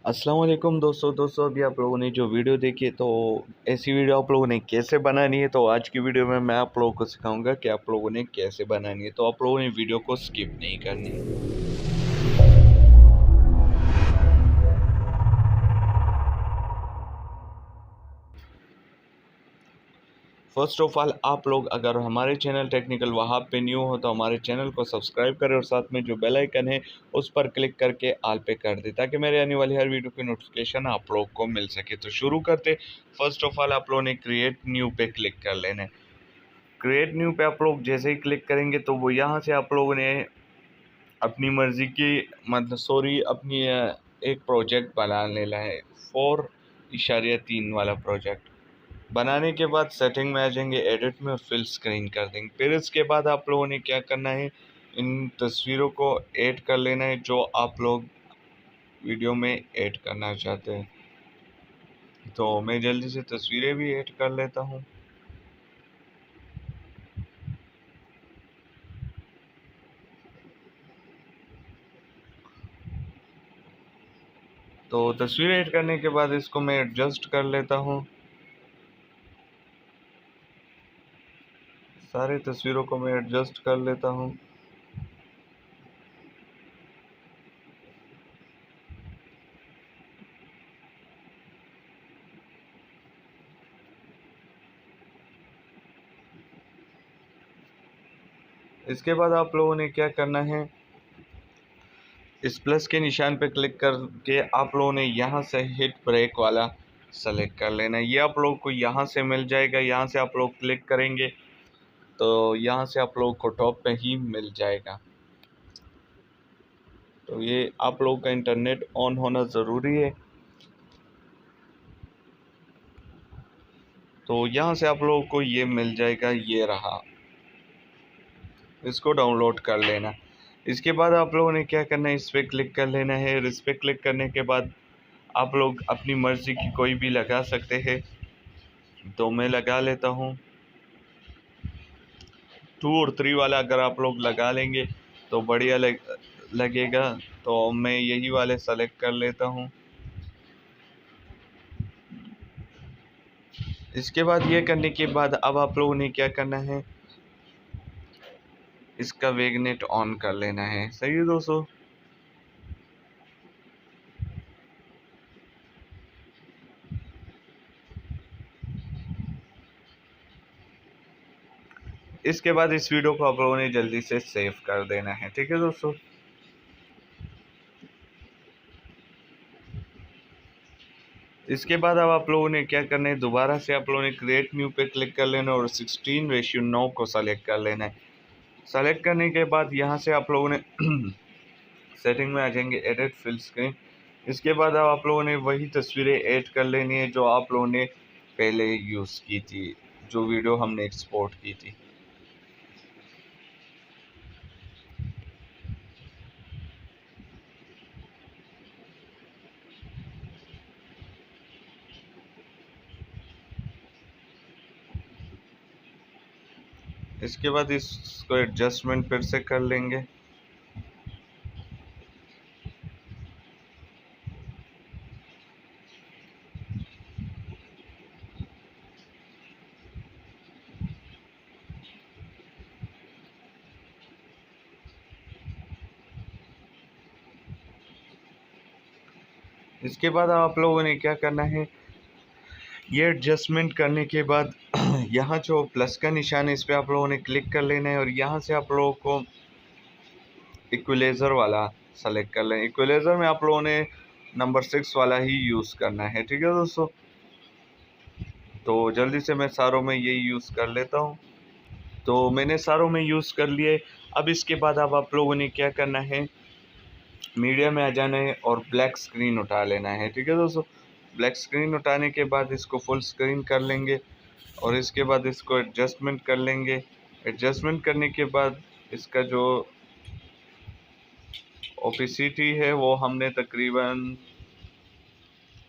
अस्सलाम वालेकुम दोस्तों अभी आप लोगों ने जो वीडियो देखी है तो ऐसी वीडियो आप लोगों ने कैसे बनानी है। तो आज की वीडियो में मैं आप लोगों को सिखाऊंगा कि आप लोगों ने कैसे बनानी है। तो आप लोगों ने वीडियो को स्किप नहीं करनी है। फर्स्ट ऑफ ऑल आप लोग अगर हमारे चैनल टेक्निकल वहाब पे न्यू हो तो हमारे चैनल को सब्सक्राइब करें और साथ में जो बेल आइकन है उस पर क्लिक करके ऑल पे कर दें ताकि मेरे आने वाली हर वीडियो की नोटिफिकेशन आप लोग को मिल सके। तो शुरू करते। फर्स्ट ऑफ ऑल आप लोगों ने क्रिएट न्यू पे क्लिक कर लेना है। क्रिएट न्यू पे आप लोग जैसे ही क्लिक करेंगे तो वो यहाँ से आप लोगों ने अपनी मर्ज़ी की अपनी एक प्रोजेक्ट बना लेना है। 4.3 वाला प्रोजेक्ट बनाने के बाद सेटिंग में आ जाएंगे, एडिट में और फिल स्क्रीन कर देंगे। फिर इसके बाद आप लोगों ने क्या करना है, इन तस्वीरों को ऐड कर लेना है जो आप लोग वीडियो में ऐड करना चाहते हैं। तो मैं जल्दी से तस्वीरें भी ऐड कर लेता हूँ। तो तस्वीर ऐड करने के बाद इसको मैं एडजस्ट कर लेता हूँ। सारी तस्वीरों को मैं एडजस्ट कर लेता हूँ। इसके बाद आप लोगों ने क्या करना है, इस प्लस के निशान पे क्लिक करके आप लोगों ने यहाँ से हिट ब्रेक वाला सेलेक्ट कर लेना है। ये आप लोगों को यहाँ से मिल जाएगा। यहाँ से आप लोग क्लिक करेंगे तो यहाँ से आप लोगों को टॉप पे ही मिल जाएगा। तो ये आप लोगों का इंटरनेट ऑन होना ज़रूरी है। तो यहाँ से आप लोगों को ये मिल जाएगा, ये रहा, इसको डाउनलोड कर लेना। इसके बाद आप लोगों ने क्या करना है, इस पर क्लिक कर लेना है। और इस पर क्लिक करने के बाद आप लोग अपनी मर्ज़ी की कोई भी लगा सकते हैं। तो मैं लगा लेता हूँ 2 और 3 वाला। अगर आप लोग लगा लेंगे तो बढ़िया लगेगा। तो मैं यही वाले सेलेक्ट कर लेता हूँ। इसके बाद ये करने के बाद अब आप लोगों ने क्या करना है, इसका वेगनेट ऑन कर लेना है। सही है दोस्तों। इसके बाद इस वीडियो को आप लोगों ने जल्दी से सेव कर देना है। ठीक है दोस्तों। इसके बाद अब आप लोगों ने क्या करना है, दोबारा से आप लोगों ने क्रिएट न्यू पे क्लिक कर लेना और 16:9 को सेलेक्ट कर लेना है। सेलेक्ट करने के बाद यहाँ से आप लोगों ने सेटिंग में आ जाएंगे, एडिट फिल स्क्रीन। इसके बाद अब आप लोगों ने वही तस्वीरें ऐड कर लेनी है जो आप लोगों ने पहले यूज़ की थी, जो वीडियो हमने एक्सपोर्ट की थी। इसके बाद इसको एडजस्टमेंट फिर से कर लेंगे। इसके बाद आप लोगों ने क्या करना है, ये एडजस्टमेंट करने के बाद यहाँ जो प्लस का निशान है इस पर आप लोगों ने क्लिक कर लेना है और यहाँ से आप लोगों को इक्वलाइज़र वाला सेलेक्ट कर लें। इक्वलाइज़र में आप लोगों ने नंबर 6 वाला ही यूज़ करना है। ठीक है दोस्तों। तो जल्दी से मैं सारों में यही यूज़ कर लेता हूँ। तो मैंने सारों में यूज़ कर लिए। अब इसके बाद अब आप लोगों ने क्या करना है, मीडिया में आ जाना है और ब्लैक स्क्रीन उठा लेना है। ठीक है दोस्तों। ब्लैक स्क्रीन उठाने के बाद इसको फुल स्क्रीन कर लेंगे और इसके बाद इसको एडजस्टमेंट कर लेंगे। एडजस्टमेंट करने के बाद इसका जो ओपेसिटी है वो हमने तकरीबन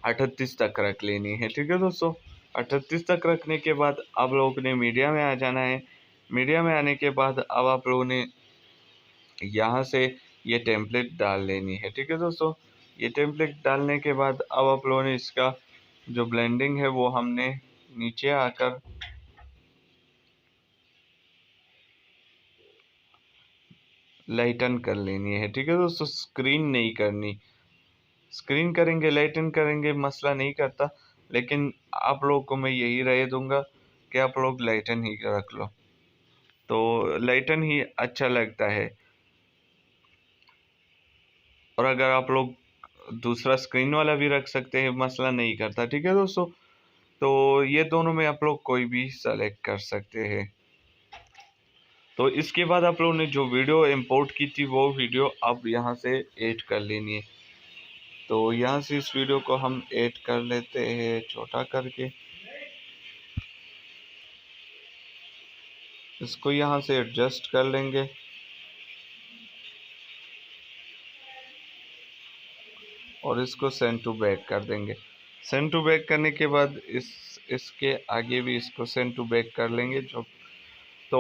38 तक रख लेनी है। ठीक है दोस्तों। 38 तक रखने के बाद आप लोगों ने मीडिया में आ जाना है। मीडिया में आने के बाद अब आप लोगों ने यहाँ से ये टेम्पलेट डाल लेनी है। ठीक है दोस्तों। ये टेम्पलेट डालने के बाद अब आप लोगों ने इसका जो ब्लेंडिंग है वो हमने नीचे आकर लाइटन कर लेनी है। ठीक है दोस्तों, स्क्रीन नहीं करनी। स्क्रीन करेंगे, लाइटन करेंगे, मसला नहीं करता, लेकिन आप लोगों को मैं यही राय दूंगा कि आप लोग लाइटन ही रख लो, तो लाइटन ही अच्छा लगता है। और अगर आप लोग दूसरा स्क्रीन वाला भी रख सकते हैं, मसला नहीं करता। ठीक है दोस्तों, तो ये दोनों में आप लोग कोई भी सेलेक्ट कर सकते हैं। तो इसके बाद आप लोगों ने जो वीडियो इंपोर्ट की थी वो वीडियो अब यहाँ से ऐड कर लेनी है। तो यहाँ से इस वीडियो को हम ऐड कर लेते हैं छोटा करके। इसको यहाँ से एडजस्ट कर लेंगे और इसको सेंड टू बैक कर देंगे। सेंड टू बैक करने के बाद इसके आगे भी इसको सेंड टू बैक कर लेंगे। जो तो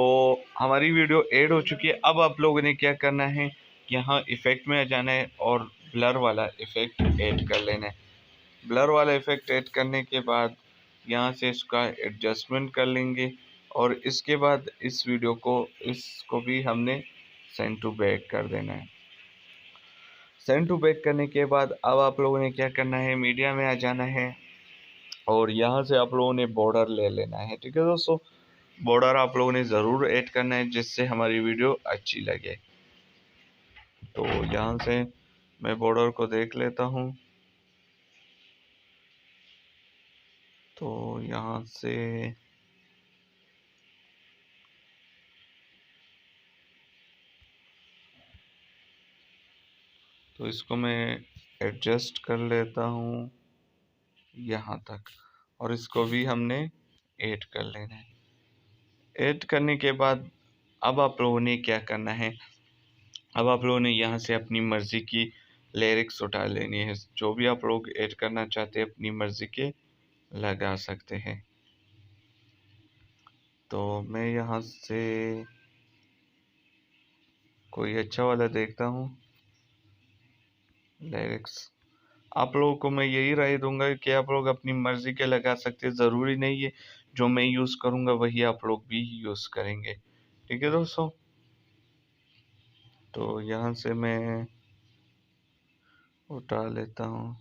हमारी वीडियो ऐड हो चुकी है। अब आप लोगों ने क्या करना है, यहाँ इफ़ेक्ट में आ जाना है और ब्लर वाला इफ़ेक्ट ऐड कर लेना है। ब्लर वाला इफ़ेक्ट ऐड करने के बाद यहाँ से इसका एडजस्टमेंट कर लेंगे और इसके बाद इस वीडियो को इसको भी हमने सेंड टू बैक कर देना है। सेंड टू बैक करने के बाद अब आप लोगों ने क्या करना है, मीडिया में आ जाना है और यहाँ से आप लोगों ने बॉर्डर ले लेना है। ठीक है दोस्तों, बॉर्डर आप लोगों ने ज़रूर ऐड करना है जिससे हमारी वीडियो अच्छी लगे। तो यहाँ से मैं बॉर्डर को देख लेता हूँ। तो यहाँ से तो इसको मैं एडजस्ट कर लेता हूँ यहाँ तक और इसको भी हमने ऐड कर लेना है। ऐड करने के बाद अब आप लोगों ने क्या करना है, अब आप लोगों ने यहाँ से अपनी मर्ज़ी की लिरिक्स उठा लेनी है। जो भी आप लोग ऐड करना चाहते हैं अपनी मर्ज़ी के लगा सकते हैं। तो मैं यहाँ से कोई अच्छा वाला देखता हूँ लिरिक्स। आप लोगों को मैं यही राय दूंगा कि आप लोग अपनी मर्ज़ी के लगा सकते हैं। ज़रूरी नहीं है जो मैं यूज़ करूँगा वही आप लोग भी यूज़ करेंगे। ठीक है दोस्तों, तो यहाँ से मैं उठा लेता हूँ।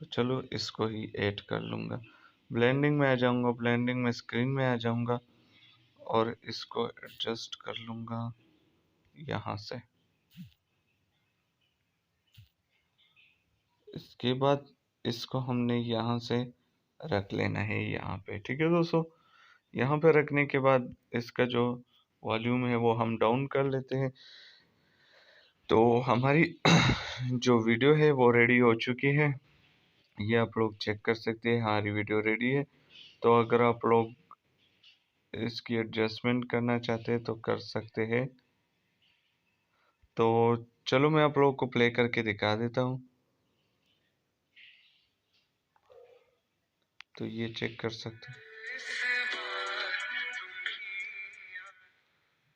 तो चलो इसको ही ऐड कर लूँगा। ब्लेंडिंग में आ जाऊँगा, ब्लेंडिंग में स्क्रीन में आ जाऊँगा और इसको एडजस्ट कर लूँगा यहाँ से। इसके बाद इसको हमने यहाँ से रख लेना है यहाँ पे। ठीक है दोस्तों, यहाँ पे रखने के बाद इसका जो वॉल्यूम है वो हम डाउन कर लेते हैं। तो हमारी जो वीडियो है वो रेडी हो चुकी है, ये आप लोग चेक कर सकते हैं। हमारी वीडियो रेडी है। तो अगर आप लोग इसकी एडजस्टमेंट करना चाहते हैं तो कर सकते हैं। तो चलो मैं आप लोगों को प्ले करके दिखा देता हूँ। तो ये चेक कर सकते हैं,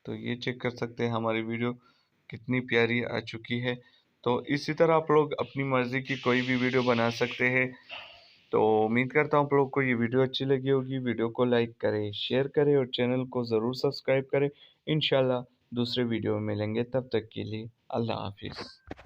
तो ये चेक कर सकते हैं हमारी वीडियो कितनी प्यारी आ चुकी है। तो इसी तरह आप लोग अपनी मर्ज़ी की कोई भी वीडियो बना सकते हैं। तो उम्मीद करता हूँ आप लोग को ये वीडियो अच्छी लगी होगी। वीडियो को लाइक करें, शेयर करें और चैनल को ज़रूर सब्सक्राइब करें। इंशाल्लाह दूसरे वीडियो में मिलेंगे, तब तक के लिए अल्लाह हाफिज़।